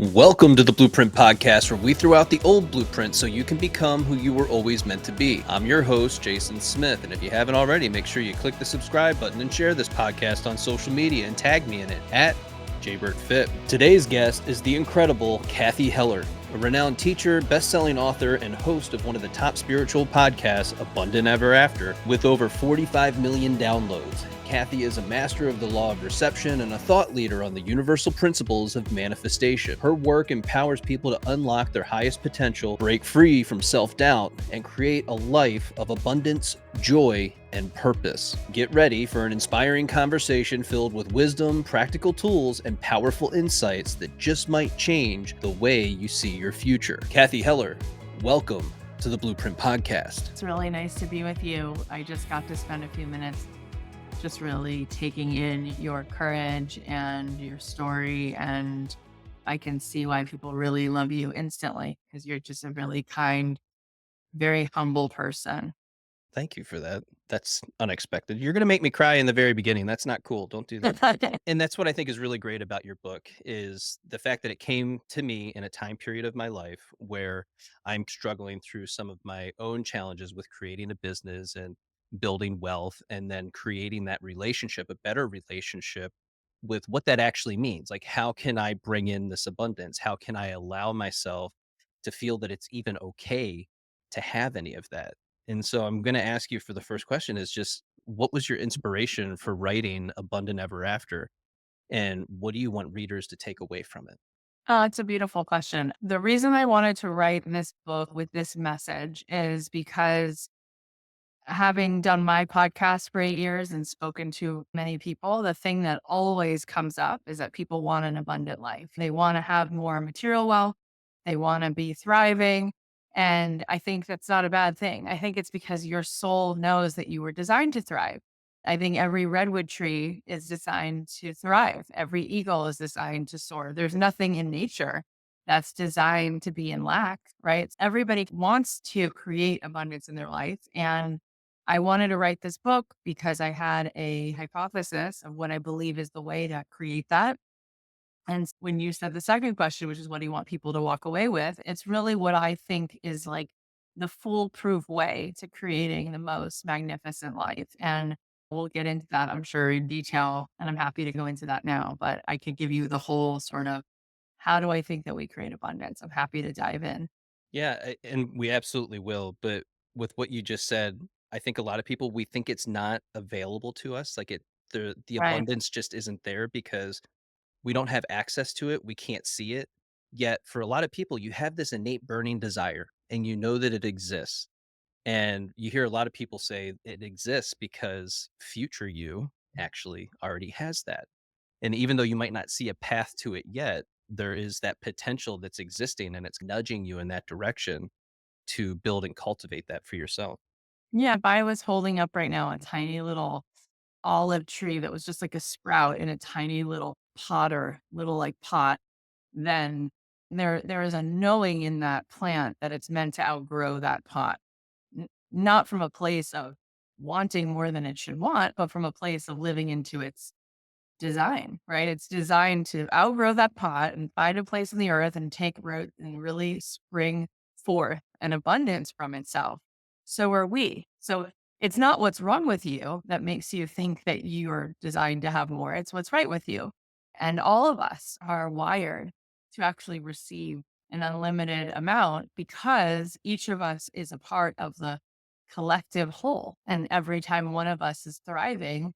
Welcome to the Blueprint Podcast, where we throw out the old blueprint so you can become who you were always meant to be. I'm your host, Jason Smith, and if you haven't already, make sure you click the subscribe button and share this podcast on social media and tag me in it at JBertFit. Today's guest is the incredible Cathy Heller, a renowned teacher, best-selling author, and host of one of the top spiritual podcasts, Abundant Ever After, with over 45 million downloads. Cathy is a master of the law of reception and a thought leader on the universal principles of manifestation. Her work empowers people to unlock their highest potential, break free from self-doubt, and create a life of abundance, joy, and purpose. Get ready for an inspiring conversation filled with wisdom, practical tools, and powerful insights that just might change the way you see your future. Cathy Heller, welcome to the Blueprint Podcast. It's really nice to be with you. I just got to spend a few minutes just really taking in your courage and your story. And I can see why people really love you instantly, because you're just a really kind, very humble person. Thank you for that. That's unexpected. You're going to make me cry in the very beginning. That's not cool. Don't do that. And that's what I think is really great about your book is the fact that it came to me in a time period of my life where I'm struggling through some of my own challenges with creating a business and building wealth and then creating that relationship, a better relationship with what that actually means. Like, how can I bring in this abundance? How can I allow myself to feel that it's even okay to have any of that? And so I'm going to ask you for the first question is just what was your inspiration for writing Abundant Ever After? And what do you want readers to take away from it? It's a beautiful question. The reason I wanted to write this book with this message is because having done my podcast for 8 years and spoken to many people, the thing that always comes up is that people want an abundant life. They want to have more material wealth. They want to be thriving. And I think that's not a bad thing. I think it's because your soul knows that you were designed to thrive. I think every redwood tree is designed to thrive. Every eagle is designed to soar. There's nothing in nature that's designed to be in lack, right? Everybody wants to create abundance in their life. And I wanted to write this book because I had a hypothesis of what I believe is the way to create that. And when you said the second question, which is what do you want people to walk away with? It's really what I think is like the foolproof way to creating the most magnificent life. And we'll get into that, I'm sure, in detail. And I'm happy to go into that now, but I could give you the whole sort of how do I think that we create abundance? I'm happy to dive in. Yeah, and we absolutely will. But with what you just said, I think a lot of people we think it's not available to us. Like the Right. abundance just isn't there because we don't have access to it. We can't see it. Yet for a lot of people, you have this innate burning desire and you know that it exists. And you hear a lot of people say it exists because future you actually already has that. And even though you might not see a path to it yet, there is that potential that's existing and it's nudging you in that direction to build and cultivate that for yourself. Yeah. If I was holding up right now a tiny little olive tree that was just like a sprout in a tiny little pot or little like pot, then there is a knowing in that plant that it's meant to outgrow that pot. Not from a place of wanting more than it should want, but from a place of living into its design, right? It's designed to outgrow that pot and find a place in the earth and take root and really spring forth an abundance from itself. So are we. So it's not what's wrong with you that makes you think that you're designed to have more. It's what's right with you. And all of us are wired to actually receive an unlimited amount because each of us is a part of the collective whole. And every time one of us is thriving,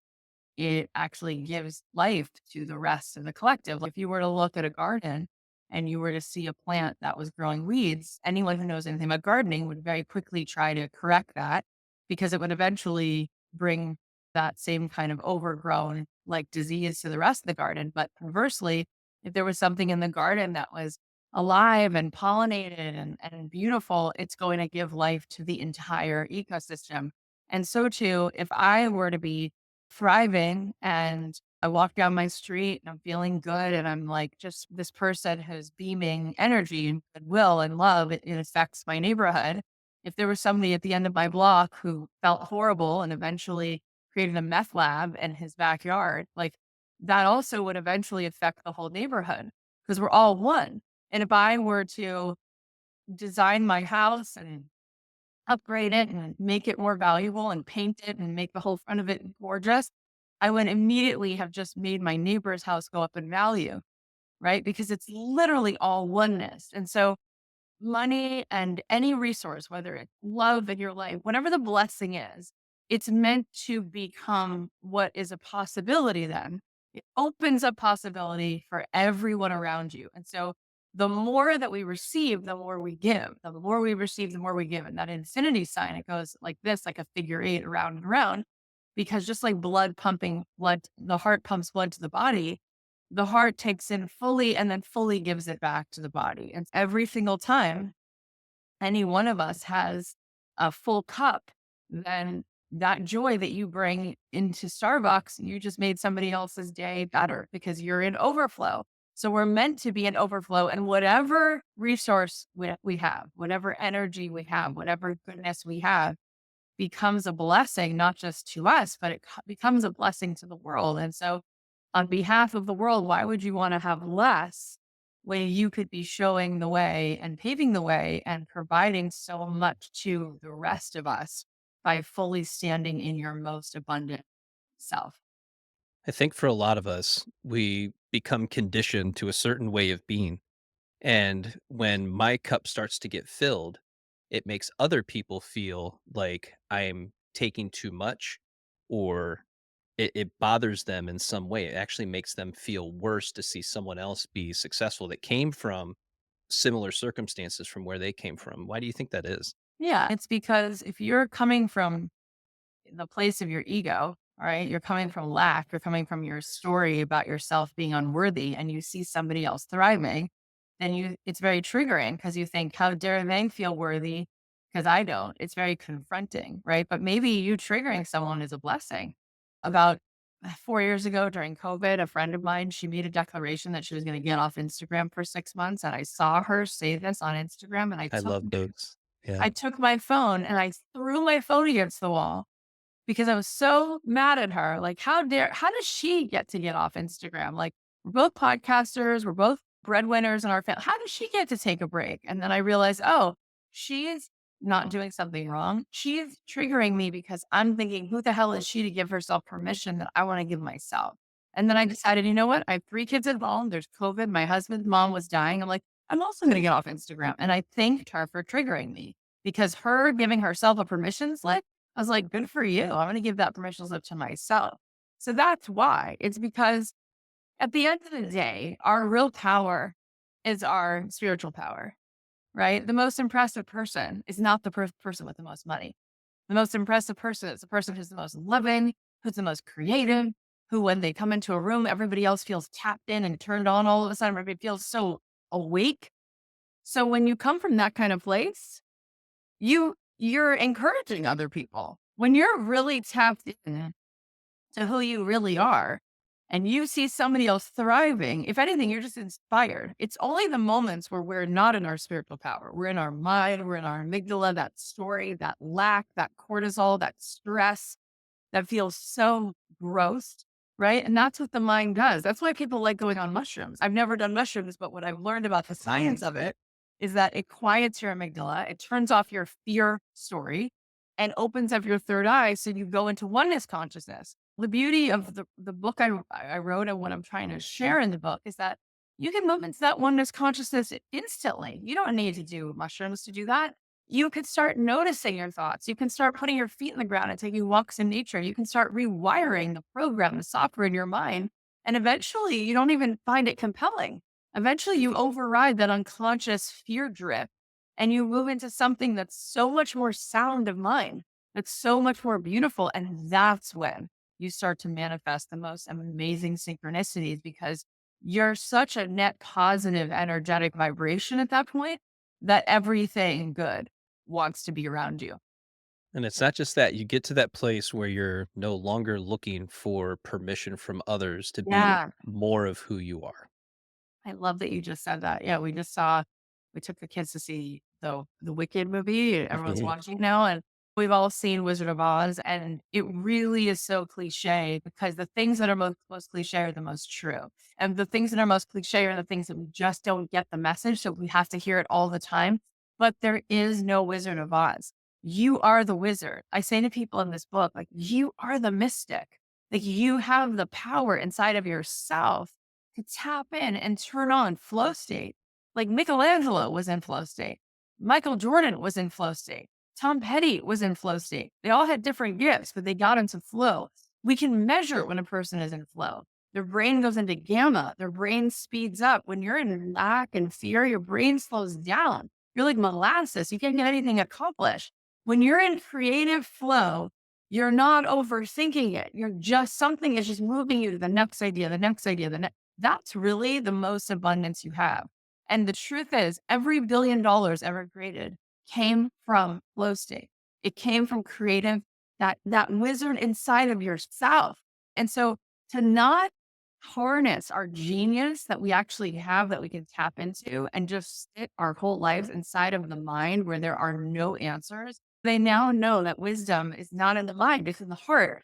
it actually gives life to the rest of the collective. Like if you were to look at a garden and you were to see a plant that was growing weeds, anyone who knows anything about gardening would very quickly try to correct that because it would eventually bring that same kind of overgrown like disease to the rest of the garden. But conversely, if there was something in the garden that was alive and pollinated and beautiful, it's going to give life to the entire ecosystem. And so too, if I were to be thriving and I walk down my street and I'm feeling good and I'm like just this person who's beaming energy and goodwill and love, it affects my neighborhood. If there was somebody at the end of my block who felt horrible and eventually created a meth lab in his backyard, like that also would eventually affect the whole neighborhood because we're all one. And if I were to design my house and upgrade it and make it more valuable and paint it and make the whole front of it gorgeous, I would immediately have just made my neighbor's house go up in value, right? Because it's literally all oneness. And so money and any resource, whether it's love in your life, whatever the blessing is, it's meant to become what is a possibility then. It opens up possibility for everyone around you. And so the more that we receive, the more we give. The more we receive, the more we give. And that infinity sign, it goes like this, like a figure eight around and around. Because just like blood pumping blood, the heart pumps blood to the heart takes in fully and then fully gives it back to the body. And every single time any one of us has a full cup, then that joy that you bring into Starbucks, you just made somebody else's day better because you're in overflow. So we're meant to be in overflow, and whatever resource we have, whatever energy we have, whatever goodness we have, becomes a blessing, not just to us, but becomes a blessing to the world. And so, on behalf of the world, why would you want to have less when you could be showing the way and paving the way and providing so much to the rest of us by fully standing in your most abundant self? I think for a lot of us, we become conditioned to a certain way of being. And when my cup starts to get filled, it makes other people feel like I'm taking too much, or it bothers them in some way. It actually makes them feel worse to see someone else be successful that came from similar circumstances from where they came from. Why do you think that is? Yeah, it's because if you're coming from the place of your ego, all right? You're coming from lack, you're coming from your story about yourself being unworthy, and you see somebody else thriving, then it's very triggering because you think, how dare they feel worthy? Because I don't. It's very confronting, right? But maybe you triggering someone is a blessing. About 4 years ago during COVID, a friend of mine, she made a declaration that she was going to get off Instagram for 6 months. And I saw her say this on Instagram and I love those. Yeah. I took my phone and I threw my phone against the wall because I was so mad at her. Like, how does she get off Instagram? Like, we're both podcasters, we're both breadwinners in our family. How does she get to take a break? And then I realized, oh, she's not doing something wrong. She's triggering me because I'm thinking, who the hell is she to give herself permission that I want to give myself? And then I decided, you know what? I have 3 kids at home. There's COVID. My husband's mom was dying. I'm like, I'm also going to get off Instagram. And I thanked her for triggering me because her giving herself a permission slip, I was like, good for you. I'm going to give that permission slip to myself. So that's why. It's because at the end of the day, our real power is our spiritual power, right? The most impressive person is not the person with the most money. The most impressive person is the person who's the most loving, who's the most creative, who, when they come into a room, everybody else feels tapped in and turned on all of a sudden. Everybody feels so awake. So when you come from that kind of place, you're encouraging other people. When you're really tapped in to who you really are and you see somebody else thriving, if anything, you're just inspired. It's only the moments where we're not in our spiritual power. We're in our mind, we're in our amygdala, that story, that lack, that cortisol, that stress that feels so gross, right? And that's what the mind does. That's why people like going on mushrooms. I've never done mushrooms, but what I've learned about the science of it is that it quiets your amygdala, it turns off your fear story and opens up your third eye so you go into oneness consciousness. The beauty of the book I wrote and what I'm trying to share in the book is that you can move into that oneness consciousness instantly. You don't need to do mushrooms to do that. You could start noticing your thoughts. You can start putting your feet in the ground and taking walks in nature. You can start rewiring the program, the software in your mind. And eventually, you don't even find it compelling. Eventually, you override that unconscious fear drift and you move into something that's so much more sound of mind, that's so much more beautiful. And that's when you start to manifest the most amazing synchronicities because you're such a net positive, energetic vibration at that point that everything good wants to be around you. And it's not just that, you get to that place where you're no longer looking for permission from others to be Yeah. more of who you are. I love that you just said that. Yeah, we took the kids to see the Wicked movie. Everyone's Mhm. watching now. We've all seen Wizard of Oz, and it really is so cliche because the things that are most cliche are the most true. And the things that are most cliche are the things that we just don't get the message. So we have to hear it all the time. But there is no Wizard of Oz. You are the wizard. I say to people in this book, like, you are the mystic. Like, you have the power inside of yourself to tap in and turn on flow state. Like, Michelangelo was in flow state. Michael Jordan was in flow state. Tom Petty was in flow state. They all had different gifts, but they got into flow. We can measure when a person is in flow. Their brain goes into gamma. Their brain speeds up. When you're in lack and fear, your brain slows down. You're like molasses. You can't get anything accomplished. When you're in creative flow, you're not overthinking it. You're just, something is just moving you to the next idea, the next idea, the next. That's really the most abundance you have. And the truth is, every $1 billion ever created came from flow state. It came from creative, that wizard inside of yourself. And so to not harness our genius that we actually have that we can tap into and just sit our whole lives inside of the mind where there are no answers. They now know that wisdom is not in the mind, it's in the heart.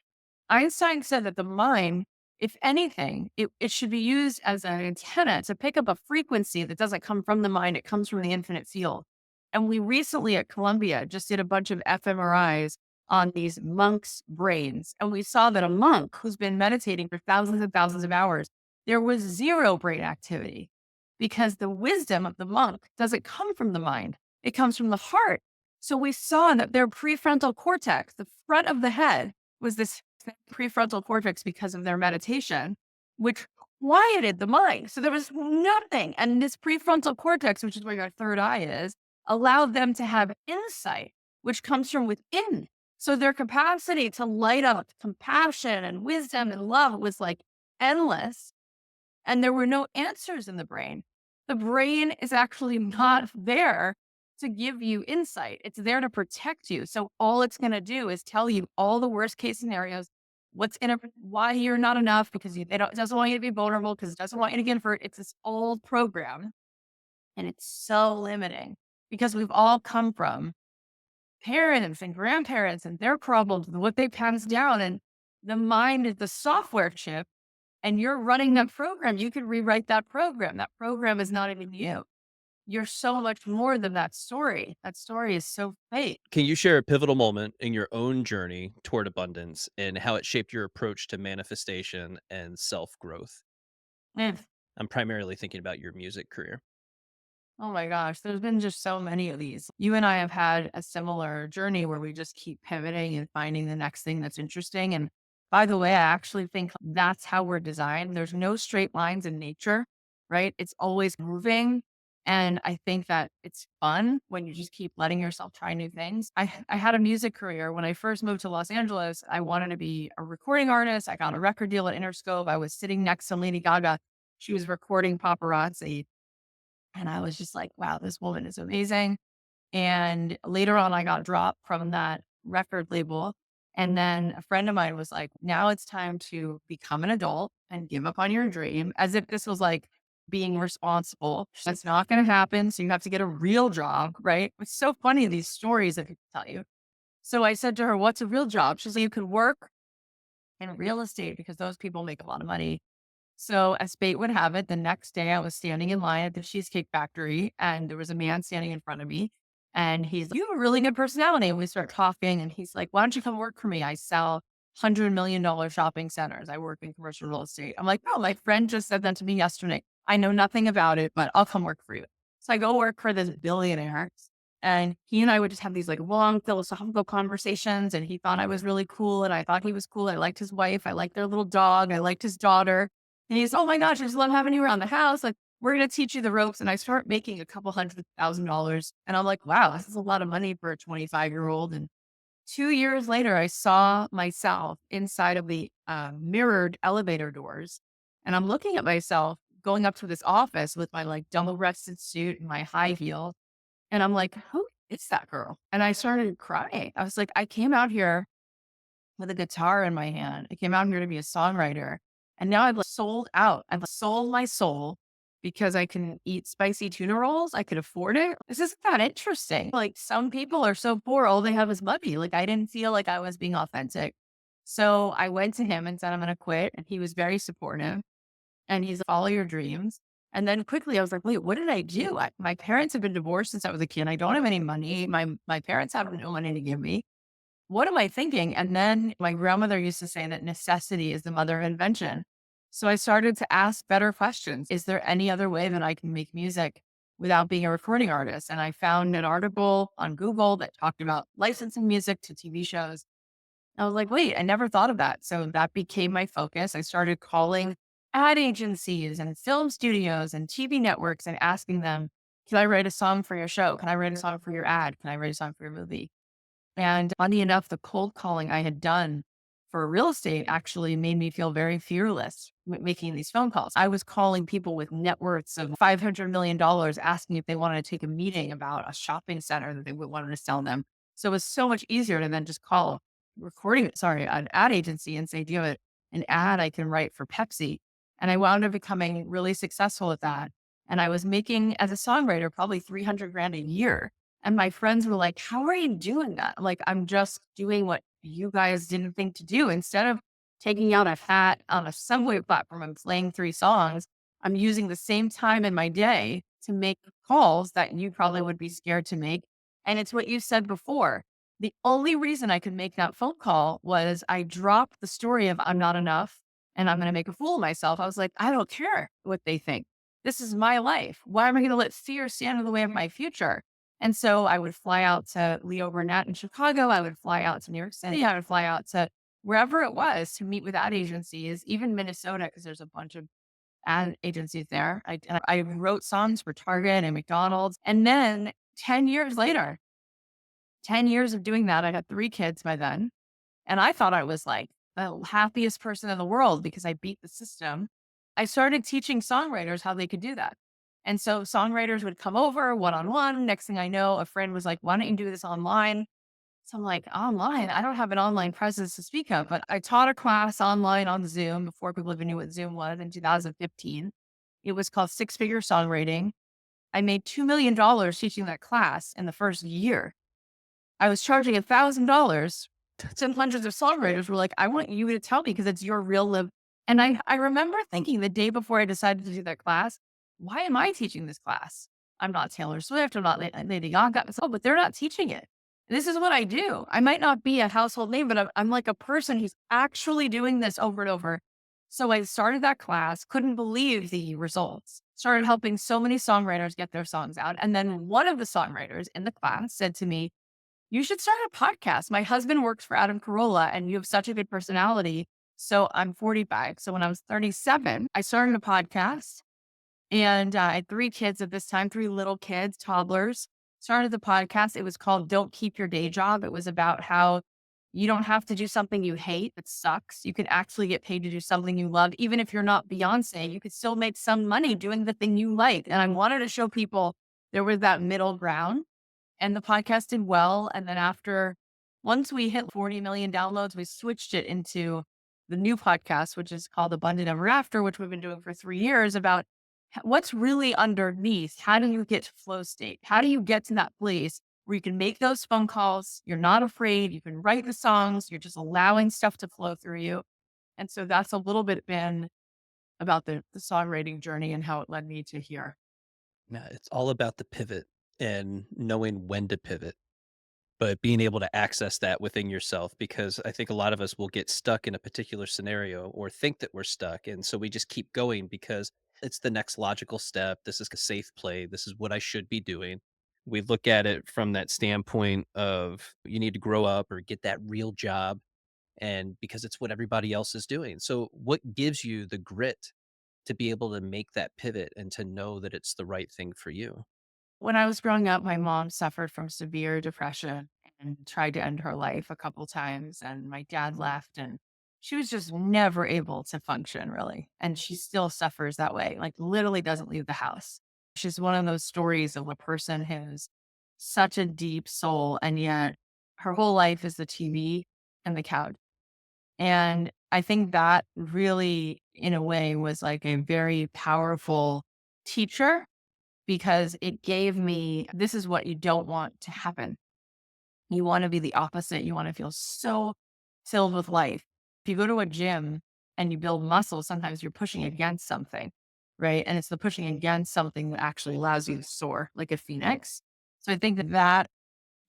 Einstein said that the mind, if anything, it should be used as an antenna to pick up a frequency that doesn't come from the mind, it comes from the infinite field. And we recently at Columbia just did a bunch of fMRIs on these monks' brains. And we saw that a monk who's been meditating for thousands and thousands of hours, there was zero brain activity because the wisdom of the monk doesn't come from the mind, it comes from the heart. So we saw that their prefrontal cortex, the front of the head, was this prefrontal cortex because of their meditation, which quieted the mind. So there was nothing. And this prefrontal cortex, which is where your third eye is, allowed them to have insight, which comes from within. So their capacity to light up compassion and wisdom and love was like endless. And there were no answers in the brain. The brain is actually not there to give you insight. It's there to protect you. So all it's going to do is tell you all the worst case scenarios, why you're not enough, because it doesn't want you to be vulnerable, because it doesn't want you to get hurt. It's this old program. And it's so limiting because we've all come from parents and grandparents and their problems and what they passed down. And the mind is the software chip, and you're running that program. You can rewrite that program. That program is not even you. You're so much more than that story. That story is so fake. Can you share a pivotal moment in your own journey toward abundance and how it shaped your approach to manifestation and self growth? Mm. I'm primarily thinking about your music career. Oh my gosh, there's been just so many of these. You and I have had a similar journey where we just keep pivoting and finding the next thing that's interesting. And by the way, I actually think that's how we're designed. There's no straight lines in nature, right? It's always moving. And I think that it's fun when you just keep letting yourself try new things. I had a music career. When I first moved to Los Angeles, I wanted to be a recording artist. I got a record deal at Interscope. I was sitting next to Lady Gaga. She was recording paparazzi. And I was just like, wow, this woman is amazing. And later on, I got dropped from that record label. And then a friend of mine was like, now it's time to become an adult and give up on your dream, as if this was like being responsible. That's not going to happen. So you have to get a real job, right? It's so funny, these stories that people tell you. So I said to her, what's a real job? She's like, you can work in real estate because those people make a lot of money. So, as fate would have it, the next day I was standing in line at the Cheesecake Factory and there was a man standing in front of me. And he's like, you have a really good personality. And we start talking. And he's like, why don't you come work for me? I sell $100 million shopping centers. I work in commercial real estate. I'm like, oh, my friend just said that to me yesterday. I know nothing about it, but I'll come work for you. So I go work for this billionaire. And he and I would just have these like long philosophical conversations. And he thought I was really cool. And I thought he was cool. I liked his wife. I liked their little dog. I liked his daughter. And he's, oh my gosh, I just love having you around the house. Like, we're going to teach you the ropes. And I start making a couple $100,000. And I'm like, wow, this is a lot of money for a 25-year-old. And 2 years later, I saw myself inside of the mirrored elevator doors. And I'm looking at myself going up to this office with my like double breasted suit and my high heel. And I'm like, who is that girl? And I started crying. I was like, I came out here with a guitar in my hand. I came out here to be a songwriter. And now I've like sold out. I've sold my soul because I can eat spicy tuna rolls. I could afford it. This isn't that interesting. Like some people are so poor, all they have is money. Like I didn't feel like I was being authentic. So I went to him and said, I'm going to quit. And he was very supportive. And he's like, follow your dreams. And then quickly I was like, wait, what did I do? My parents have been divorced since I was a kid. I don't have any money. My parents have no money to give me. What am I thinking? And then my grandmother used to say that necessity is the mother of invention. So I started to ask better questions. Is there any other way that I can make music without being a recording artist? And I found an article on Google that talked about licensing music to TV shows. I was like, wait, I never thought of that. So that became my focus. I started calling ad agencies and film studios and TV networks and asking them, can I write a song for your show? Can I write a song for your ad? Can I write a song for your movie? And funny enough, the cold calling I had done for real estate actually made me feel very fearless making these phone calls. I was calling people with net worths of $500 million asking if they wanted to take a meeting about a shopping center that they would wanted to sell them. So it was so much easier to then just call an ad agency and say, do you have an ad I can write for Pepsi? And I wound up becoming really successful at that. And I was making, as a songwriter, probably 300 grand a year. And my friends were like, how are you doing that? Like, I'm just doing what you guys didn't think to do. Instead of taking out a hat on a subway platform and playing 3 songs, I'm using the same time in my day to make calls that you probably would be scared to make. And it's what you said before. The only reason I could make that phone call was I dropped the story of I'm not enough and I'm going to make a fool of myself. I was like, I don't care what they think. This is my life. Why am I going to let fear stand in the way of my future? And so I would fly out to Leo Burnett in Chicago. I would fly out to New York City. I would fly out to wherever it was to meet with ad agencies, even Minnesota, because there's a bunch of ad agencies there. I wrote songs for Target and McDonald's. And then 10 years later, 10 years of doing that, I had 3 kids by then. And I thought I was like the happiest person in the world because I beat the system. I started teaching songwriters how they could do that. And so songwriters would come over one on one. Next thing I know, a friend was like, why don't you do this online? So I'm like, online? I don't have an online presence to speak of, but I taught a class online on Zoom before people even knew what Zoom was in 2015. It was called Six Figure Songwriting. I made $2 million teaching that class in the first year. I was charging $1,000. Some hundreds of songwriters were like, I want you to tell me because it's your real live. And I remember thinking the day before I decided to do that class, why am I teaching this class? I'm not Taylor Swift. I'm not Lady Gaga. So, but they're not teaching it. This is what I do. I might not be a household name, but I'm like a person who's actually doing this over and over. So I started that class, couldn't believe the results, started helping so many songwriters get their songs out. And then one of the songwriters in the class said to me, you should start a podcast. My husband works for Adam Carolla and you have such a good personality. So I'm 45. So when I was 37, I started a podcast and I had 3 kids at this time, 3 little kids, toddlers. Started the podcast. It was called Don't Keep Your Day Job. It was about how you don't have to do something you hate that sucks. You can actually get paid to do something you love. Even if you're not Beyonce, you could still make some money doing the thing you like. And I wanted to show people there was that middle ground and the podcast did well. And then once we hit 40 million downloads, we switched it into the new podcast, which is called Abundant Ever After, which we've been doing for 3 years about what's really underneath. How do you get to flow state? How do you get to that place where you can make those phone calls? You're not afraid. You can write the songs. You're just allowing stuff to flow through you. And so that's a little bit been about the songwriting journey and how it led me to here. Yeah, it's all about the pivot and knowing when to pivot, but being able to access that within yourself because I think a lot of us will get stuck in a particular scenario or think that we're stuck. And so we just keep going because it's the next logical step. This is a safe play. This is what I should be doing. We look at it from that standpoint of you need to grow up or get that real job and because it's what everybody else is doing. So what gives you the grit to be able to make that pivot and to know that it's the right thing for you? When I was growing up, my mom suffered from severe depression and tried to end her life a couple times. And my dad left, and she was just never able to function really. And she still suffers that way, like literally doesn't leave the house. She's one of those stories of a person who's such a deep soul, and yet her whole life is the TV and the couch. And I think that really, in a way, was like a very powerful teacher because it gave me this is what you don't want to happen. You want to be the opposite. You want to feel so filled with life. If you go to a gym and you build muscle, sometimes you're pushing against something, right? And it's the pushing against something that actually allows you to soar like a phoenix. So I think that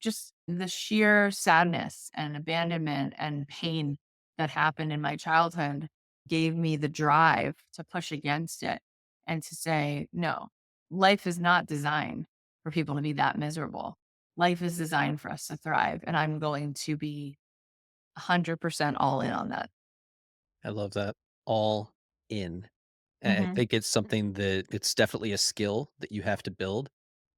just the sheer sadness and abandonment and pain that happened in my childhood gave me the drive to push against it and to say, no, life is not designed for people to be that miserable. Life is designed for us to thrive. And I'm going to be 100% all in on that. I love that. All in. I Hmm. think it's something that it's definitely a skill that you have to build.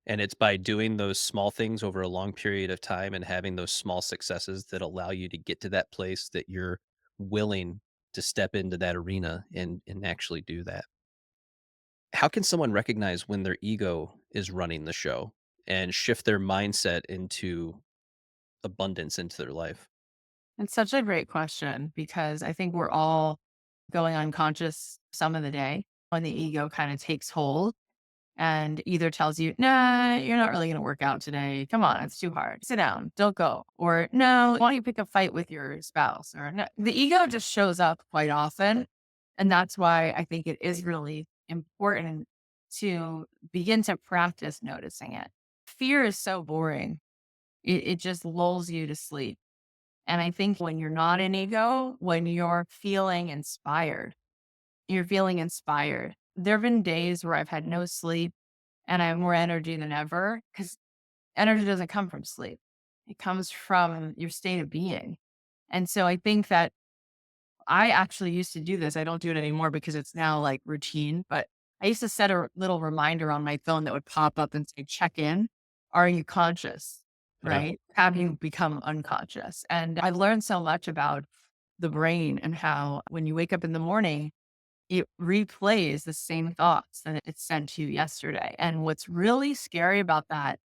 And it's by doing those small things over a long period of time and having those small successes that allow you to get to that place that you're willing to step into that arena and actually do that. How can someone recognize when their ego is running the show and shift their mindset into abundance into their life? It's such a great question because I think we're all going unconscious some of the day when the ego kind of takes hold and either tells you, nah, you're not really going to work out today. Come on, it's too hard. Sit down, don't go. Or no, why don't you pick a fight with your spouse? Or no, the ego just shows up quite often. And that's why I think it is really important to begin to practice noticing it. Fear is so boring. It just lulls you to sleep. And I think when you're not in ego, when you're feeling inspired. There have been days where I've had no sleep and I have more energy than ever because energy doesn't come from sleep. It comes from your state of being. And so I think that I actually used to do this. I don't do it anymore because it's now like routine, but I used to set a little reminder on my phone that would pop up and say, check in. Are you conscious? Yeah. Right? Have you become unconscious? And I've learned so much about the brain and how when you wake up in the morning, it replays the same thoughts that it sent to you yesterday. And what's really scary about that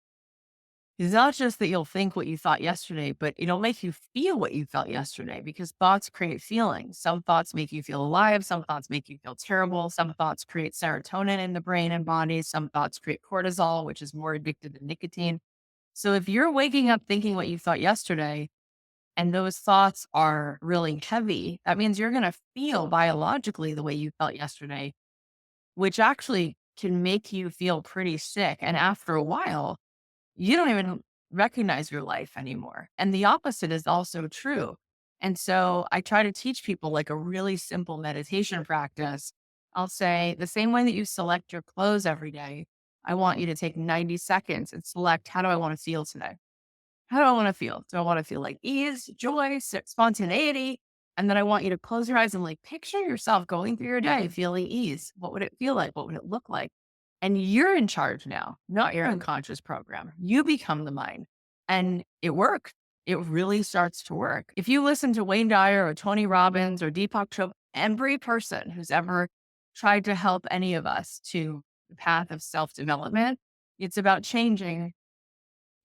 is not just that you'll think what you thought yesterday, but it'll make you feel what you felt yesterday because thoughts create feelings. Some thoughts make you feel alive. Some thoughts make you feel terrible. Some thoughts create serotonin in the brain and body. Some thoughts create cortisol, which is more addictive than nicotine. So if you're waking up thinking what you thought yesterday and those thoughts are really heavy, that means you're going to feel biologically the way you felt yesterday, which actually can make you feel pretty sick. And after a while, you don't even recognize your life anymore. And the opposite is also true. And so I try to teach people like a really simple meditation practice. I'll say the same way that you select your clothes every day, I want you to take 90 seconds and select how do I want to feel today? How do I want to feel? Do I want to feel like ease, joy, spontaneity? And then I want you to close your eyes and like picture yourself going through your day feeling ease. What would it feel like? What would it look like? And you're in charge now, not your unconscious program. You become the mind. And it works. It really starts to work. If you listen to Wayne Dyer or Tony Robbins or Deepak Chopra, every person who's ever tried to help any of us to the path of self development, it's about changing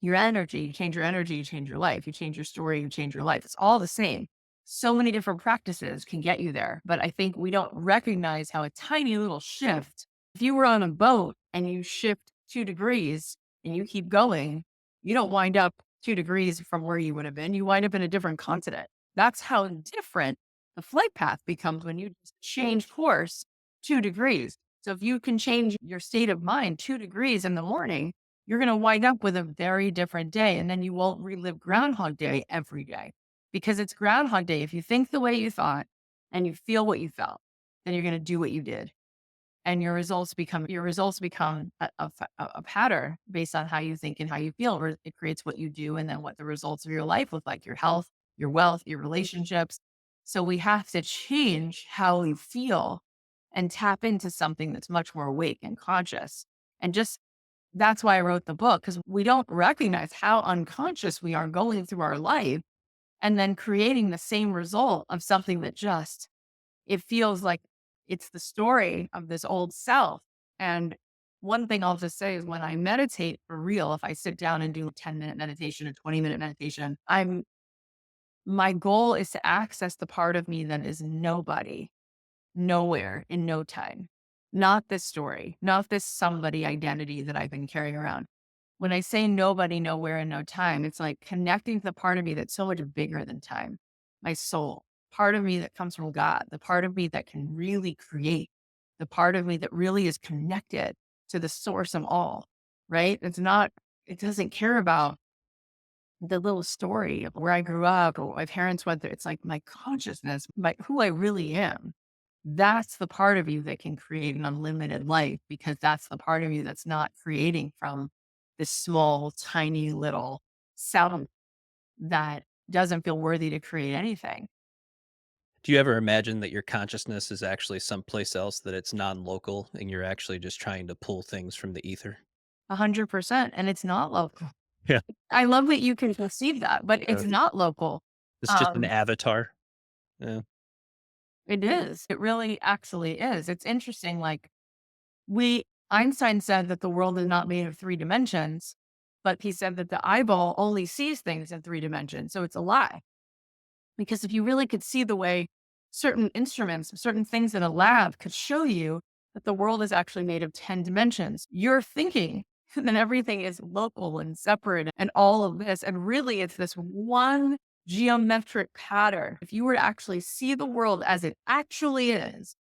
your energy. You change your energy, you change your life. You change your story, you change your life. It's all the same. So many different practices can get you there. But I think we don't recognize how a tiny little shift, if you were on a boat and you shift 2 degrees and you keep going, you don't wind up 2 degrees from where you would have been. You wind up in a different continent. That's how different the flight path becomes when you just change course 2 degrees. So if you can change your state of mind 2 degrees in the morning, you're going to wind up with a very different day. And then you won't relive Groundhog Day every day because it's Groundhog Day. If you think the way you thought and you feel what you felt, then you're going to do what you did. And your results become a pattern based on how you think and how you feel. It creates what you do and then what the results of your life look like, your health, your wealth, your relationships. So we have to change how we feel and tap into something that's much more awake and conscious. And just that's why I wrote the book, because we don't recognize how unconscious we are going through our life and then creating the same result of something that just, it feels like it's the story of this old self. And one thing I'll just say is when I meditate for real, if I sit down and do a 10-minute meditation, a 20-minute meditation, my goal is to access the part of me that is nobody, nowhere, in no time. not this story, not this somebody identity that I've been carrying around. When I say nobody, nowhere, and no time, it's like connecting to the part of me that's so much bigger than time, my soul, part of me that comes from God, the part of me that can really create, the part of me that really is connected to the source of all, right? It doesn't care about the little story of where I grew up or what my parents went through. It's like my consciousness, my who I really am. That's the part of you that can create an unlimited life because that's the part of you that's not creating from this small, tiny little self that doesn't feel worthy to create anything. Do you ever imagine that your consciousness is actually someplace else, that it's non-local and you're actually just trying to pull things from the ether? 100%. And it's not local. Yeah. I love that you can perceive that, but Yeah. it's not local. It's just an Um, avatar. Yeah. it is. It really actually is. It's interesting. Like Einstein said that the world is not made of three dimensions, but he said that the eyeball only sees things in three dimensions. So it's a lie. Because if you really could see the way certain instruments, certain things in a lab could show you that the world is actually made of 10 dimensions, you're thinking that everything is local and separate and all of this. And really, it's this one geometric pattern. If you were to actually see the world as it actually is,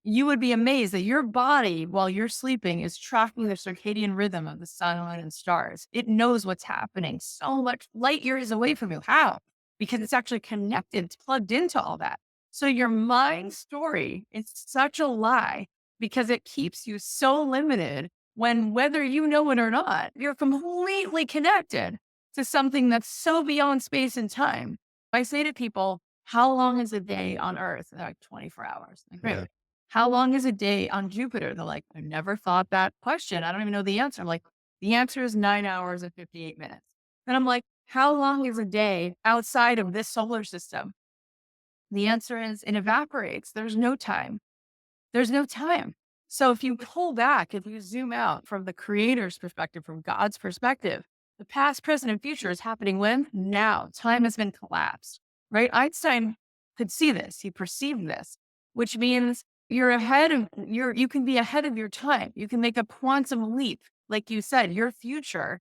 you would be amazed that your body, while you're sleeping, is tracking the circadian rhythm of the sun, moon, and stars. It knows what's happening so much light years away from you. How? Because it's actually connected, it's plugged into all that. So your mind story is such a lie because it keeps you so limited when, whether you know it or not, you're completely connected to something that's so beyond space and time. I say to people, how long is a day on Earth? They're like 24 hours. Like, Yeah. great. How long is a day on Jupiter? They're like, I never thought that question. I don't even know the answer. I'm like, the answer is 9 hours and 58 minutes. And I'm like, how long is a day outside of this solar system? The answer is it evaporates. There's no time. There's no time. So if you pull back, if you zoom out from the creator's perspective, from God's perspective, the past, present, and future is happening when? Now. Time has been collapsed, right? Einstein could see this. He perceived this, which means you can be ahead of your time. You can make a quantum leap. Like you said, your future,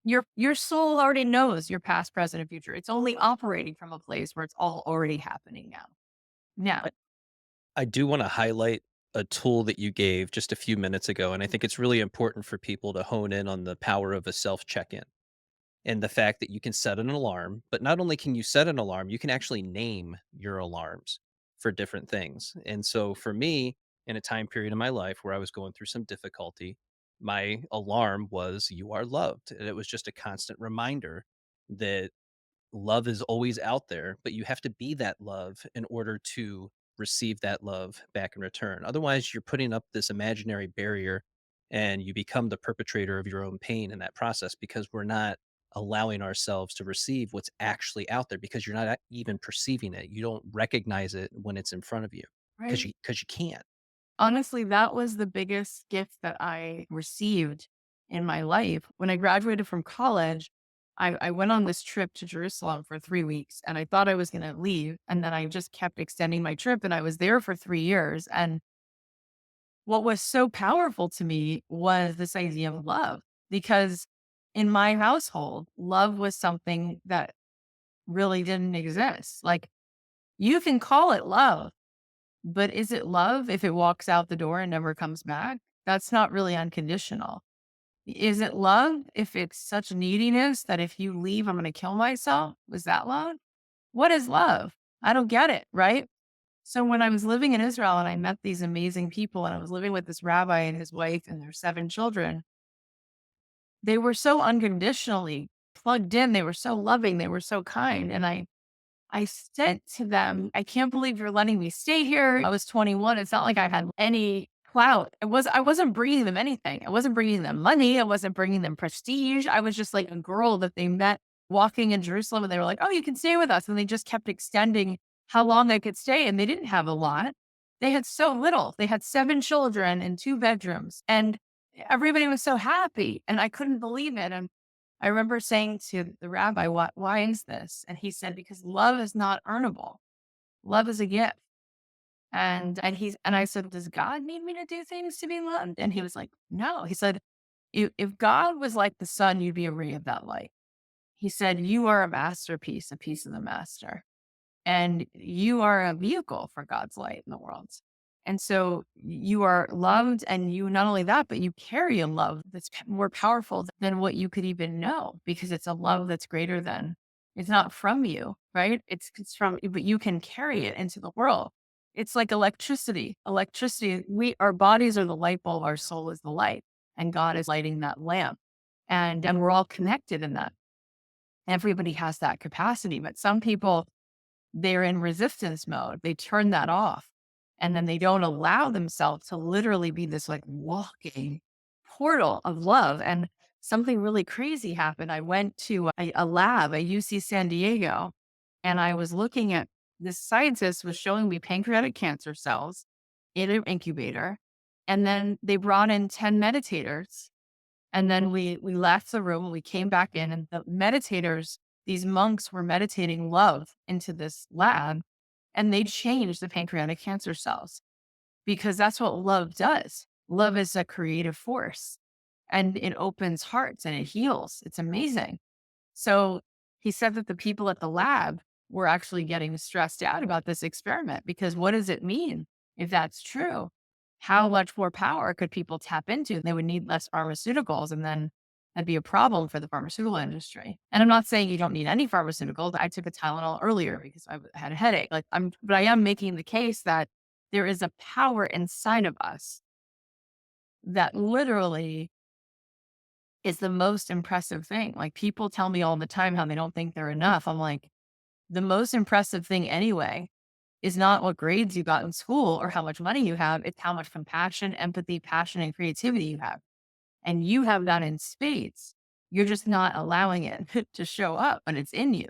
your soul already knows your past, present, and future. It's only operating from a place where it's all already happening now. Now. I do wanna highlight a tool that you gave just a few minutes ago, and I think it's really important for people to hone in on the power of a self check-in, and the fact that you can set an alarm, but not only can you set an alarm, you can actually name your alarms for different things. And so for me, in a time period in my life where I was going through some difficulty, my alarm was "You are loved," and it was just a constant reminder that love is always out there, but you have to be that love in order to receive that love back in return. Otherwise, you're putting up this imaginary barrier and you become the perpetrator of your own pain in that process because we're not allowing ourselves to receive what's actually out there because you're not even perceiving it. You don't recognize it when it's in front of you because Right. you can't. Honestly, that was the biggest gift that I received in my life. When I graduated from college, I went on this trip to Jerusalem for 3 weeks and I thought I was going to leave. And then I just kept extending my trip and I was there for 3 years. And what was so powerful to me was this idea of love, because in my household, love was something that really didn't exist. Like you can call it love, but is it love if it walks out the door and never comes back? That's not really unconditional. Is it love if it's such neediness that if you leave, I'm going to kill myself? Was that love? What is love? I don't get it. Right. So when I was living in Israel and I met these amazing people and I was living with this rabbi and his wife and their 7 children, they were so unconditionally plugged in. They were so loving. They were so kind. And I said to them, I can't believe you're letting me stay here. I was 21. It's not like I had any clout. I wasn't bringing them anything. I wasn't bringing them money. I wasn't bringing them prestige. I was just like a girl that they met walking in Jerusalem and they were like, oh, you can stay with us. And they just kept extending how long they could stay. And they didn't have a lot. They had so little. They had 7 children and 2 bedrooms and everybody was so happy. And I couldn't believe it. And I remember saying to the rabbi, why is this? And he said, because love is not earnable. Love is a gift. And I said, "Does God need me to do things to be loved?" And he was like, "No." He said, If God was like the sun, you'd be a ray of that light." He said, "You are a masterpiece, a piece of the master, and you are a vehicle for God's light in the world. And so you are loved, and you not only that, but you carry a love that's more powerful than what you could even know, because it's a love that's greater than, it's not from you, right? It's from, but you can carry it into the world. It's like electricity. Electricity, our bodies are the light bulb, our soul is the light, and God is lighting that lamp. And we're all connected in that. Everybody has that capacity, but some people, they're in resistance mode. They turn that off, and then they don't allow themselves to literally be this like walking portal of love. And something really crazy happened. I went to a lab at UC San Diego, and I was looking at, this scientist was showing me pancreatic cancer cells in an incubator. And then they brought in 10 meditators, and then we left the room and we came back in, and the meditators, these monks were meditating love into this lab, and they changed the pancreatic cancer cells, because that's what love does. Love is a creative force, and it opens hearts and it heals. It's amazing. So he said that the people at the lab were actually getting stressed out about this experiment, because what does it mean if that's true? How much more power could people tap into? They would need less pharmaceuticals, and then that'd be a problem for the pharmaceutical industry. And I'm not saying you don't need any pharmaceuticals. I took a Tylenol earlier because had a headache. But I am making the case that there is a power inside of us that literally is the most impressive thing. Like, people tell me all the time how they don't think they're enough. I'm like, the most impressive thing anyway is not what grades you got in school or how much money you have. It's how much compassion, empathy, passion, and creativity you have. And you have that in spades. You're just not allowing it to show up, but it's in you.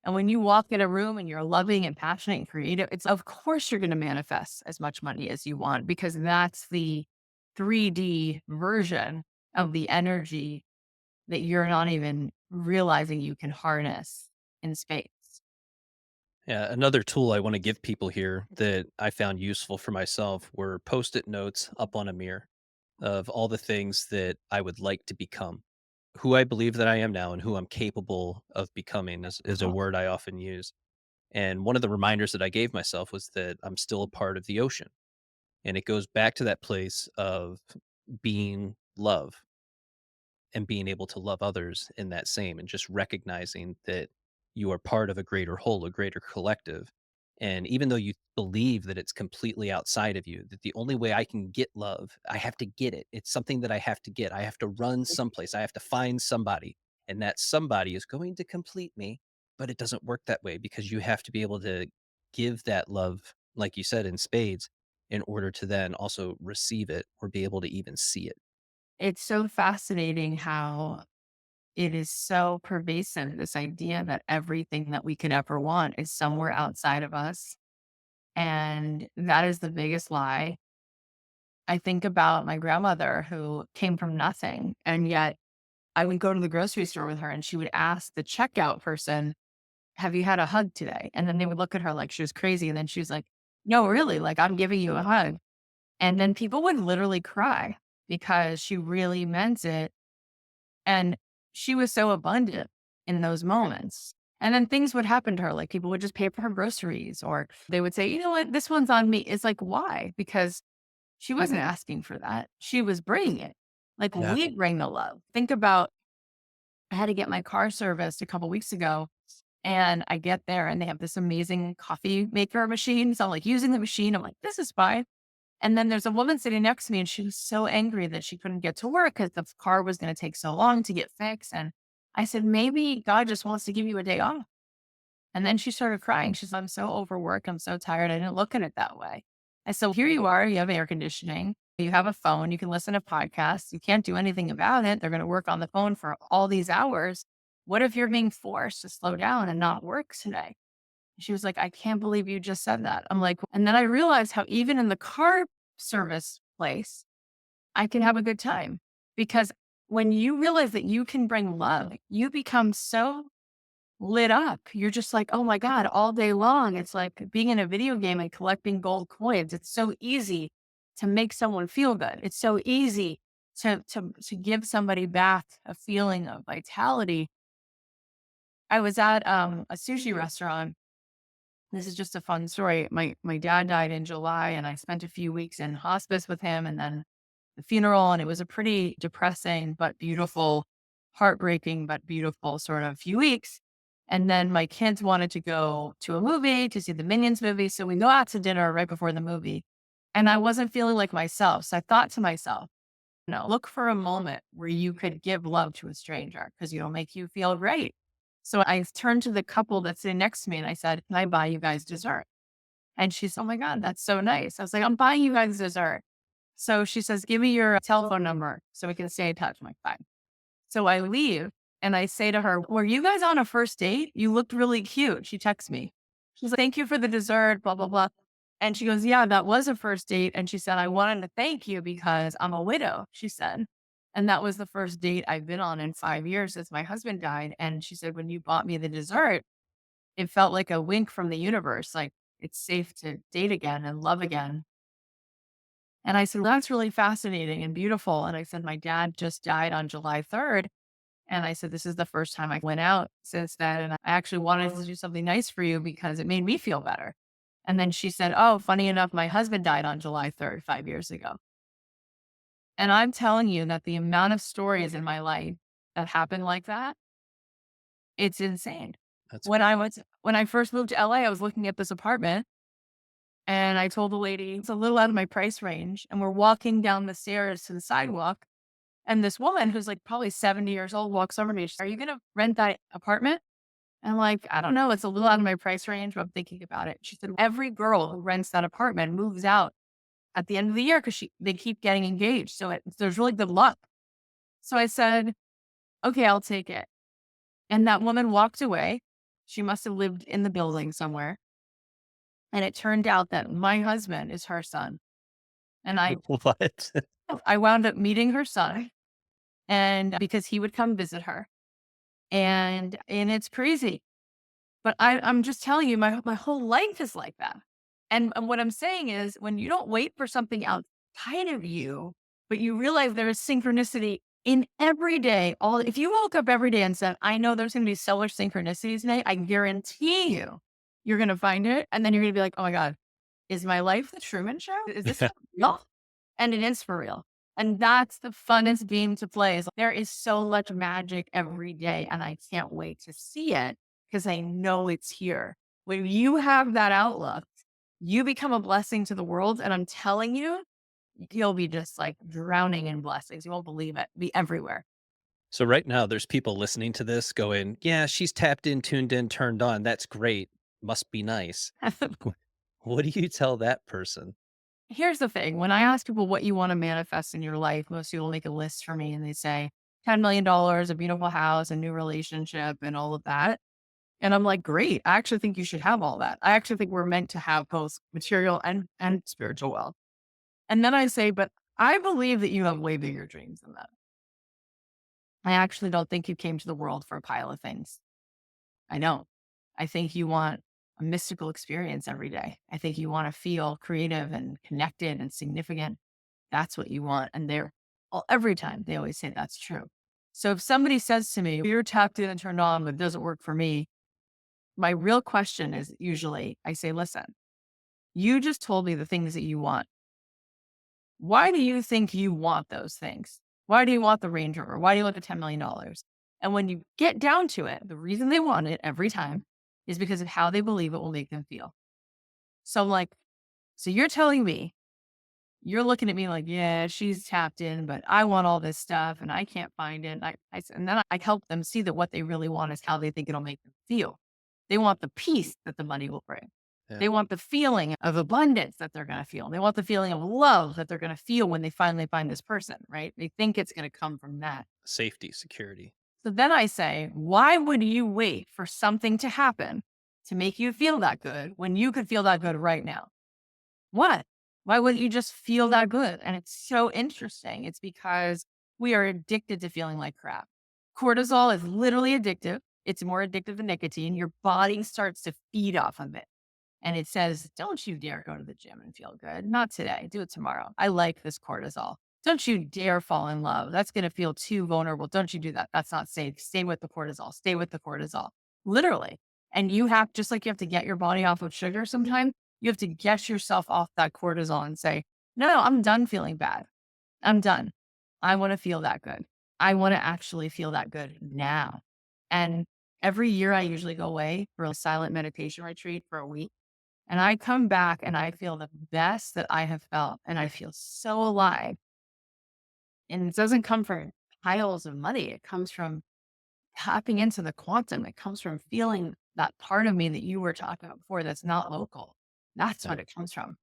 And when you walk in a room and you're loving and passionate and creative, it's, of course you're going to manifest as much money as you want, because that's the 3D version of the energy that you're not even realizing you can harness in space. Yeah, another tool I want to give people here that I found useful for myself were post-it notes up on a mirror of all the things that I would like to become. Who I believe that I am now and who I'm capable of becoming is a Oh, word I often use. And one of the reminders that I gave myself was that I'm still a part of the ocean. And it goes back to that place of being love and being able to love others in that same, and just recognizing that you are part of a greater whole, a greater collective. And even though you believe that it's completely outside of you, that the only way I can get love, I have to get it. It's something that I have to get. I have to run someplace. I have to find somebody. And that somebody is going to complete me. But it doesn't work that way, because you have to be able to give that love, like you said, in spades, in order to then also receive it or be able to even see it. it's so fascinating how it is so pervasive, this idea that everything that we could ever want is somewhere outside of us. And that is the biggest lie. I think about my grandmother who came from nothing. And yet I would go to the grocery store with her, and she would ask the checkout person, "Have you had a hug today?" And then they would look at her like she was crazy. And then she was like, "No, really, like, I'm giving you a hug." And then people would literally cry because she really meant it. And she was so abundant in those moments. And then things would happen to her, like people would just pay for her groceries, or they would say, "You know what? This one's on me." It's like, why? Because she wasn't asking for that. She was bringing it. Like, Yeah. we bring the love. Think about, I had to get my car serviced a couple weeks ago, and I get there and they have this amazing coffee maker machine. So I'm like using the machine. I'm like, this is fine. And then there's a woman sitting next to me, and she was so angry that she couldn't get to work because the car was going to take so long to get fixed. And I said, maybe God just wants to give you a day off. And then she started crying. She's, "I'm so overworked. I'm so tired. I didn't look at it that way." I said, here you are. You have air conditioning. You have a phone. You can listen to podcasts. You can't do anything about it. They're going to work on the phone for all these hours. What if you're being forced to slow down and not work today? She was like, "I can't believe you just said that." I'm like, and then I realized how even in the car service place, I can have a good time, because when you realize that you can bring love, you become so lit up. You're just like, oh my God, all day long. It's like being in a video game and collecting gold coins. It's so easy to make someone feel good. It's so easy to give somebody back a feeling of vitality. I was at a sushi restaurant. This is just a fun story. My dad died in July, and I spent a few weeks in hospice with him, and then the funeral, and it was a pretty depressing but beautiful, heartbreaking but beautiful sort of few weeks. And then my kids wanted to go to a movie to see the Minions movie, so we go out to dinner right before the movie, and I wasn't feeling like myself. So I thought to myself, no, look for a moment where you could give love to a stranger because it'll make you feel great. So I turned to the couple that's sitting next to me and I said, can I buy you guys dessert? And she's, oh my God, that's so nice. I was like, I'm buying you guys dessert. So she says, give me your telephone number so we can stay in touch. I'm like, fine. So I leave and I say to her, were you guys on a first date? You looked really cute. She texts me. She's like, thank you for the dessert, blah, blah, blah. And she goes, yeah, that was a first date. And she said, I wanted to thank you because I'm a widow, she said. And that was the first date I've been on in 5 years since my husband died. And she said, when you bought me the dessert, it felt like a wink from the universe. Like it's safe to date again and love again. And I said, well, that's really fascinating and beautiful. And I said, my dad just died on July 3rd. And I said, this is the first time I went out since then. And I actually wanted to do something nice for you because it made me feel better. And then she said, oh, funny enough, my husband died on July 3rd, 5 years ago. And I'm telling you that the amount of stories in my life that happened like that, it's insane. That's When I first moved to LA, I was looking at this apartment and I told the lady it's a little out of my price range. And we're walking down the stairs to the sidewalk. And this woman who's like probably 70 years old walks over to me. She's, are you going to rent that apartment? And I'm like, I don't know. It's a little out of my price range, but I'm thinking about it. She said, every girl who rents that apartment moves out at the end of the year because they keep getting engaged. So there's really good luck. So I said, okay, I'll take it. And that woman walked away. She must have lived in the building somewhere. And it turned out that my husband is her son. And what? I wound up meeting her son and because he would come visit her. And it's crazy. But I'm just telling you, my whole life is like that. And what I'm saying is when you don't wait for something outside of you, but you realize there is synchronicity in every day. If you woke up every day and said, I know there's going to be so much synchronicity today, I guarantee you're going to find it. And then you're going to be like, oh my God, is my life the Truman Show? Is this real? And it is for real. And that's the funnest game to play. Is there is so much magic every day, and I can't wait to see it because I know it's here. When you have that outlook, you become a blessing to the world. And I'm telling you, you'll be just like drowning in blessings. You won't believe it. Be everywhere. So right now, there's people listening to this going, yeah, she's tapped in, tuned in, turned on. That's great. Must be nice. What do you tell that person? Here's the thing. When I ask people what you want to manifest in your life, most people make a list for me and they say $10 million, a beautiful house, a new relationship, and all of that. And I'm like, great. I actually think you should have all that. I actually think we're meant to have both material and spiritual wealth. And then I say, but I believe that you have way bigger dreams than that. I actually don't think you came to the world for a pile of things. I don't. I think you want a mystical experience every day. I think you want to feel creative and connected and significant. That's what you want. And every time they always say that's true. So if somebody says to me, you're tapped in and turned on, but it doesn't work for me, my real question is usually I say, listen, you just told me the things that you want. Why do you think you want those things? Why do you want the Range Rover? Why do you want the $10 million? And when you get down to it, the reason they want it every time is because of how they believe it will make them feel. So I'm like, so you're telling me, you're looking at me like, yeah, she's tapped in, but I want all this stuff and I can't find it. And then I help them see that what they really want is how they think it'll make them feel. They want the peace that the money will bring. Yeah. They want the feeling of abundance that they're going to feel. They want the feeling of love that they're going to feel when they finally find this person, right? They think it's going to come from that. Safety, security. So then I say, why would you wait for something to happen to make you feel that good when you could feel that good right now? What? Why wouldn't you just feel that good? And it's so interesting. It's because we are addicted to feeling like crap. Cortisol is literally addictive. It's more addictive than nicotine. Your body starts to feed off of it. And it says, don't you dare go to the gym and feel good. Not today. Do it tomorrow. I like this cortisol. Don't you dare fall in love. That's going to feel too vulnerable. Don't you do that. That's not safe. Stay with the cortisol. Stay with the cortisol. Literally. And you have, just like you have to get your body off of sugar sometimes, you have to get yourself off that cortisol and say, no, I'm done feeling bad. I'm done. I want to feel that good. I want to actually feel that good now. And every year I usually go away for a silent meditation retreat for a week. And I come back and I feel the best that I have felt. And I feel so alive. And it doesn't come from piles of money. It comes from tapping into the quantum. It comes from feeling that part of me that you were talking about before that's not local. That's what it comes from.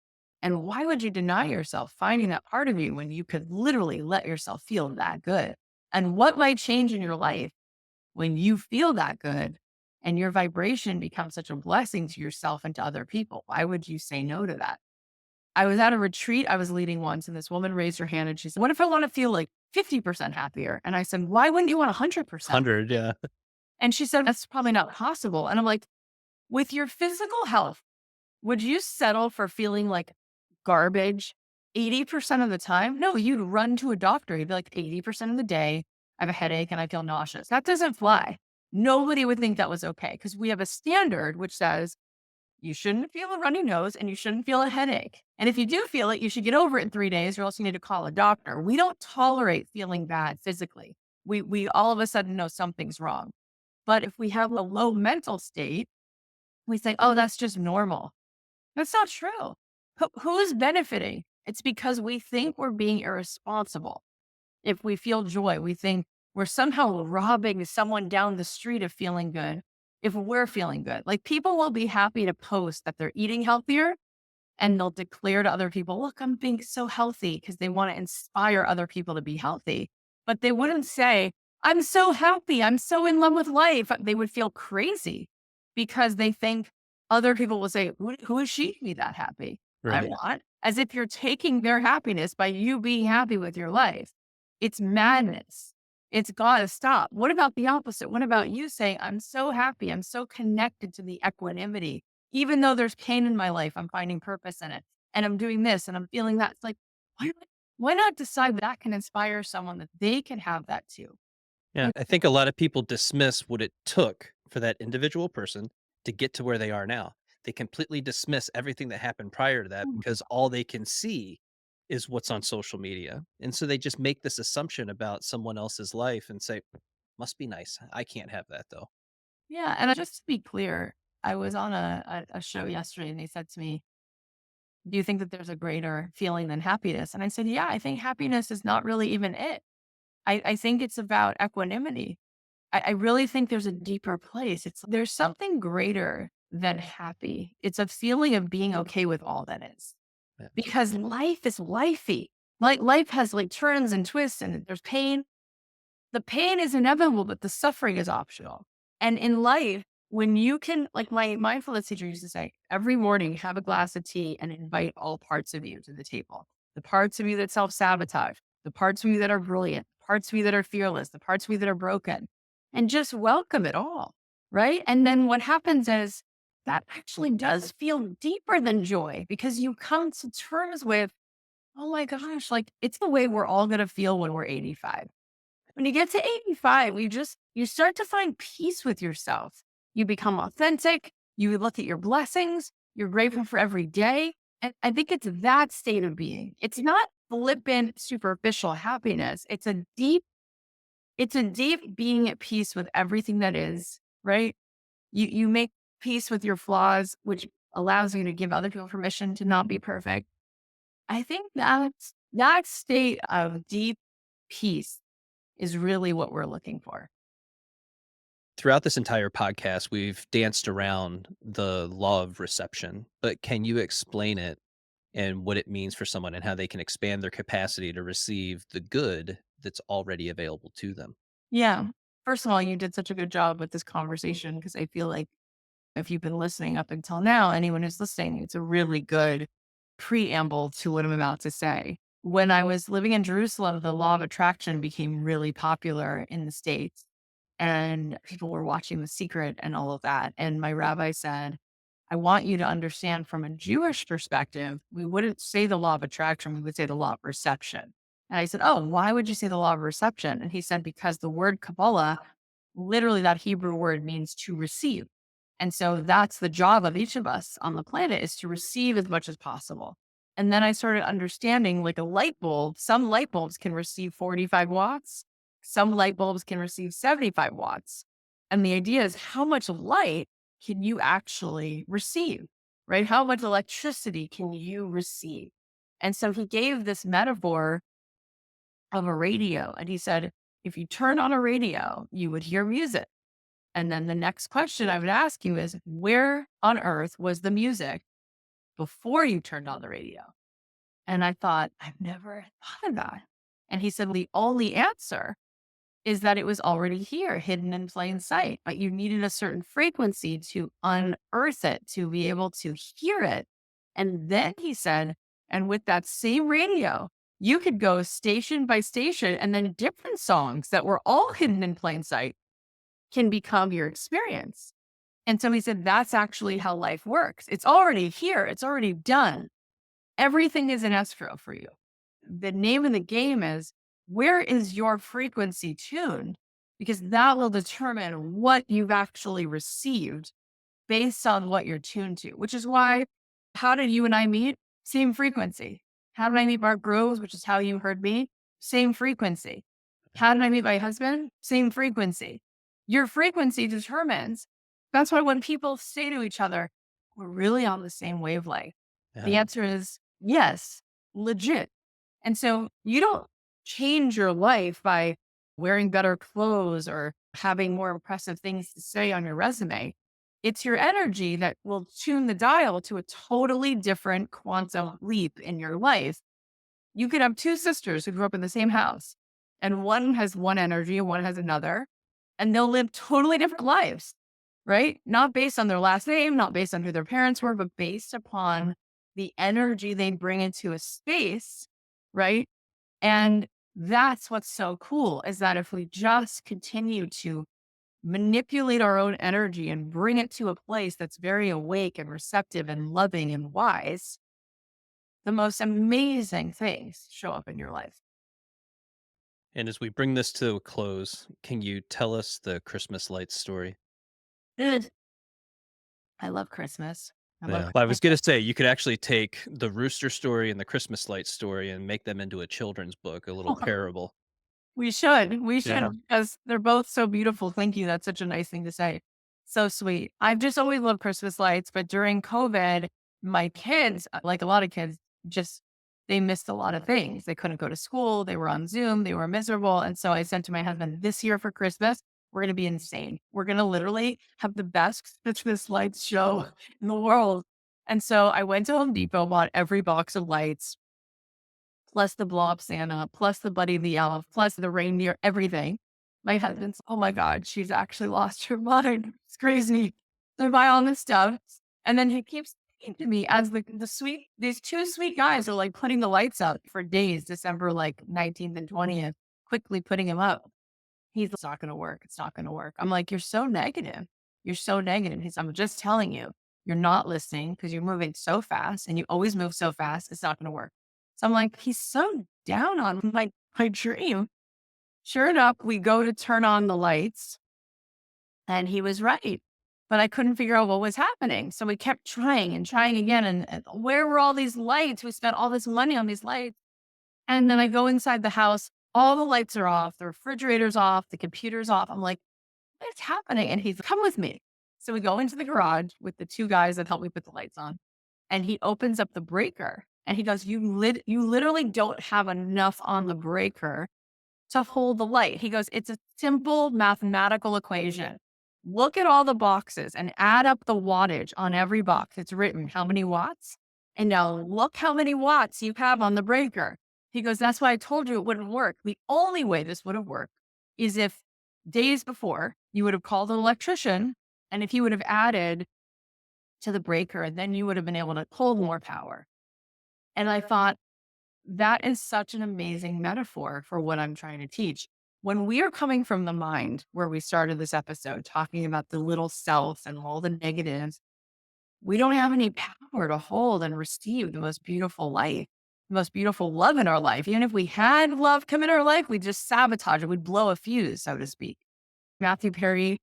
And why would you deny yourself finding that part of you when you could literally let yourself feel that good? And what might change in your life when you feel that good and your vibration becomes such a blessing to yourself and to other people? Why would you say no to that? I was at a retreat I was leading once, and this woman raised her hand and she said, what if I want to feel like 50% happier? And I said, why wouldn't you want 100%? 100, yeah. And she said, that's probably not possible. And I'm like, with your physical health, would you settle for feeling like garbage 80% of the time? No, you'd run to a doctor. You'd be like, 80% of the day, I have a headache and I feel nauseous. That doesn't fly. Nobody would think that was okay because we have a standard which says you shouldn't feel a runny nose and you shouldn't feel a headache. And if you do feel it, you should get over it in 3 days or else you need to call a doctor. We don't tolerate feeling bad physically. We all of a sudden know something's wrong. But if we have a low mental state, we say, oh, that's just normal. That's not true. Who's benefiting? It's because we think we're being irresponsible. If we feel joy, we think we're somehow robbing someone down the street of feeling good if we're feeling good. Like people will be happy to post that they're eating healthier and they'll declare to other people, look, I'm being so healthy because they want to inspire other people to be healthy. But they wouldn't say, I'm so happy. I'm so in love with life. They would feel crazy because they think other people will say, who is she to be that happy? I'm Right. not. As if you're taking their happiness by you being happy with your life. It's madness. It's got to stop. What about the opposite? What about you saying, I'm so happy. I'm so connected to the equanimity. Even though there's pain in my life, I'm finding purpose in it. And I'm doing this and I'm feeling that. It's like, why, why not decide that can inspire someone that they can have that too? Yeah, I think a lot of people dismiss what it took for that individual person to get to where they are now. They completely dismiss everything that happened prior to that Mm. because all they can see is what's on social media. And so they just make this assumption about someone else's life and say, must be nice. I can't have that though. Yeah. And just to be clear, I was on a show yesterday and they said to me, do you think that there's a greater feeling than happiness? And I said, yeah, I think happiness is not really even it. I think it's about equanimity. I really think there's a deeper place. There's something greater than happy. It's a feeling of being okay with all that is. Yeah. Because life is lifey. Like life has like turns and twists and there's pain. The pain is inevitable, but the suffering is optional. And in life, when you can, like my mindfulness teacher used to say, every morning have a glass of tea and invite all parts of you to the table. The parts of you that self-sabotage, the parts of you that are brilliant, parts of you that are fearless, the parts of you that are broken, and just welcome it all. Right. And then what happens is that actually does feel deeper than joy because you come to terms with, oh my gosh, like it's the way we're all going to feel when we're 85. When you get to 85, you start to find peace with yourself. You become authentic. You look at your blessings. You're grateful for every day. And I think it's that state of being. It's not flippant, superficial happiness. It's a deep being at peace with everything that is, right? You make peace with your flaws, which allows you to give other people permission to not be perfect. I think that state of deep peace is really what we're looking for. Throughout this entire podcast, we've danced around the law of reception, but can you explain it and what it means for someone and how they can expand their capacity to receive the good that's already available to them? Yeah. First of all, you did such a good job with this conversation because I feel like if you've been listening up until now, anyone who's listening, it's a really good preamble to what I'm about to say. When I was living in Jerusalem, the law of attraction became really popular in the States. and people were watching The Secret and all of that. And my rabbi said, I want you to understand from a Jewish perspective, we wouldn't say the law of attraction, we would say the law of reception. And I said, oh, why would you say the law of reception? And he said, because the word Kabbalah, literally that Hebrew word means to receive. And so that's the job of each of us on the planet is to receive as much as possible. And then I started understanding like a light bulb, some light bulbs can receive 45 watts, some light bulbs can receive 75 watts. And the idea is how much light can you actually receive, right? How much electricity can you receive? And so he gave this metaphor of a radio. And he said, if you turn on a radio, you would hear music. And then the next question I would ask you is, where on earth was the music before you turned on the radio? And I thought, I've never thought of that. And he said, the only answer is that it was already here, hidden in plain sight, but you needed a certain frequency to unearth it, to be able to hear it. And then he said, and with that same radio, you could go station by station, and then different songs that were all hidden in plain sight can become your experience. And so he said, that's actually how life works. It's already here, it's already done. Everything is an escrow for you. The name of the game is, where is your frequency tuned? Because that will determine what you've actually received based on what you're tuned to, which is why, how did you and I meet? Same frequency. How did I meet Mark Groves, which is how you heard me? Same frequency. How did I meet my husband? Same frequency. Your frequency determines. That's why when people say to each other, we're really on the same wavelength, the Yeah. answer is yes, legit. And so you don't change your life by wearing better clothes or having more impressive things to say on your resume. It's your energy that will tune the dial to a totally different quantum leap in your life. You could have two sisters who grew up in the same house, and one has one energy and one has another, and they'll live totally different lives, right? Not based on their last name, not based on who their parents were, but based upon the energy they bring into a space, right? And that's what's so cool is that if we just continue to manipulate our own energy and bring it to a place that's very awake and receptive and loving and wise, the most amazing things show up in your life. And as we bring this to a close, can you tell us the Christmas lights story? Ugh. I love Christmas. I love Yeah. Well, I was gonna Christmas. say you could actually take the rooster story and the Christmas lights story and make them into a children's book, a little parable. We should. We Yeah. should because they're both so beautiful. Thank you. That's such a nice thing to say. So sweet. I've just always loved Christmas lights, but during COVID, my kids, like a lot of kids, just they missed a lot of things. They couldn't go to school. They were on Zoom. They were miserable. And so I said to my husband, this year for Christmas, we're going to be insane. We're going to literally have the best Christmas lights show in the world. And so I went to Home Depot, bought every box of lights, plus the blow up Santa, plus the Buddy the Elf, plus the reindeer, everything. My husband's, oh my God, she's actually lost her mind. It's crazy. So I buy all this stuff. And then he keeps saying to me as these two sweet guys are like putting the lights out for days, December like 19th and 20th, quickly putting them up. He's, it's not going to work. It's not going to work. I'm like, you're so negative. You're so negative. He's, I'm just telling you, you're not listening because you're moving so fast and you always move so fast. It's not going to work. So I'm like, he's so down on my dream. Sure enough, we go to turn on the lights and he was right. But I couldn't figure out what was happening. So we kept trying and trying again. And where were all these lights? We spent all this money on these lights. And then I go inside the house, all the lights are off, the refrigerator's off, the computer's off. I'm like, what's happening? And he's, come with me. So we go into the garage with the two guys that helped me put the lights on. And he opens up the breaker and he goes, you literally don't have enough on the breaker to hold the light. He goes, it's a simple mathematical equation. Look at all the boxes and add up the wattage on every box. It's written how many watts. And now look how many watts you have on the breaker. He goes, that's why I told you it wouldn't work. The only way this would have worked is if days before you would have called an electrician and if you would have added to the breaker, then you would have been able to pull more power. And I thought, that is such an amazing metaphor for what I'm trying to teach. when we are coming from the mind, where we started this episode talking about the little self and all the negatives, we don't have any power to hold and receive the most beautiful life, the most beautiful love in our life. Even if we had love come in our life, we'd just sabotage it. We'd blow a fuse, so to speak. Matthew Perry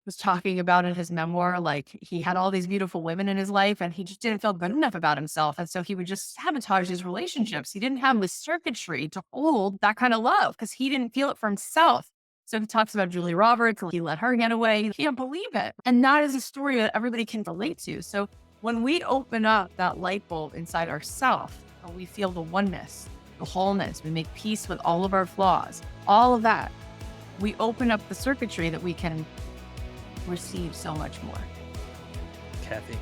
was talking about in his memoir, like he had all these beautiful women in his life and he just didn't feel good enough about himself. And so he would just sabotage his relationships. He didn't have the circuitry to hold that kind of love because he didn't feel it for himself. So he talks about Julie Roberts, he let her get away. He can't believe it. And that is a story that everybody can relate to. So when we open up that light bulb inside ourselves and we feel the oneness, the wholeness, we make peace with all of our flaws, all of that, we open up the circuitry that we can receive so much more. Cathy,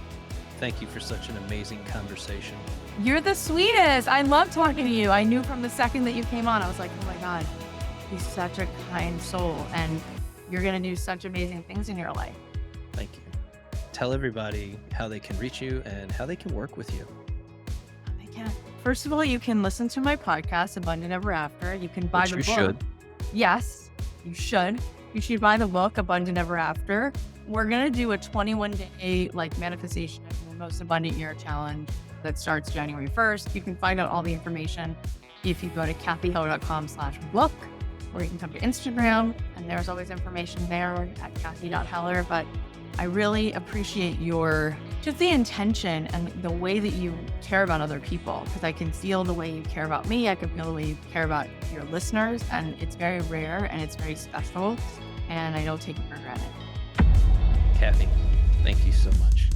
thank you for such an amazing conversation. You're the sweetest. I love talking to you. I knew from the second that you came on, I was like, oh my God, he's such a kind soul and you're going to do such amazing things in your life. Thank you. Tell everybody how they can reach you and how they can work with you. They can. First of all, you can listen to my podcast, Abundant Ever After. You can buy the book. Should. Yes, you should. You should buy the book, Abundant Ever After. We're going to do a 21-day manifestation of your most abundant year challenge that starts January 1st. You can find out all the information if you go to cathyheller.com/book, or you can come to Instagram and there's always information there at cathy.heller. But I really appreciate just the intention and the way that you care about other people, because I can feel the way you care about me. I can feel the way you care about your listeners, and it's very rare and it's very special, and I don't take it for granted. Cathy, thank you so much.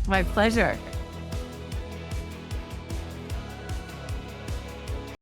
My pleasure.